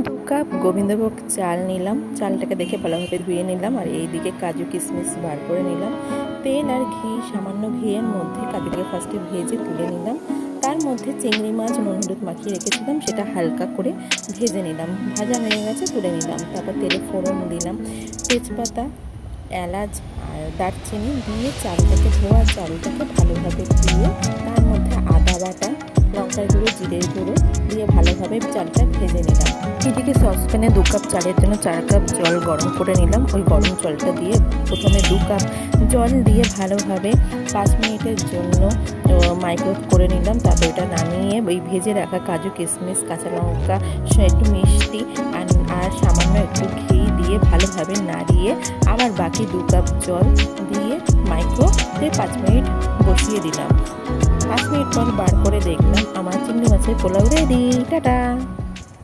2 cup Gobindobhog চাল নিলাম। চালটাকে দেখে ভালোভাবে ধুয়ে নিলাম। আর এইদিকে কাজু কিশমিশ বার করে নিলাম। তেল আর ঘি, সামান্য ঘিয়ের মধ্যে কাজুটাকে ফার্স্টে ভেজে তুলে নিলাম। তার মধ্যে চিংড়ি মাছ নুন হলুদ মাখিয়ে রেখেছিলাম, সেটা হালকা করে ভেজে নিলাম। ভাজা হয়ে গেছে, তুলে নিলাম। তারপর তেলে ফোড়ন দিলাম তেজপাতা, এলাচ আর দারচিনি দিয়ে চালটাকে, ধোয়া চালটাকে ভালোভাবে দিয়ে তার মধ্যে আদা বাটা, লঙ্কার গুঁড়ো, জিরের গুঁড়ো দিয়ে ভালোভাবে চালটা ভেজে নিলাম। এদিকে সসপ্যানে 2 কাপ চালের জন্য 4 কাপ জল গরম করে নিলাম। ওই গরম জলটা দিয়ে প্রথমে 2 কাপ জল দিয়ে ভালোভাবে 5 মিনিটের জন্য মাইক্রোওয়েভ করে নিলাম। তারপর এটা নামিয়ে ওই ভেজে রাখা কাজু কিশমিশ, কাঁচা লঙ্কা, একটু মিষ্টি আর সামান্য একটু ঘি দিয়ে ভালোভাবে নাড়িয়ে আবার বাকি 2 কাপ জল দিয়ে মাইক্রোওয়েভে 5 মিনিট বসিয়ে দিলাম। 5 মিনিট পর বার করে দেখলাম আমার চিংড়ি মাছের পোলাও রেডি। টাটা।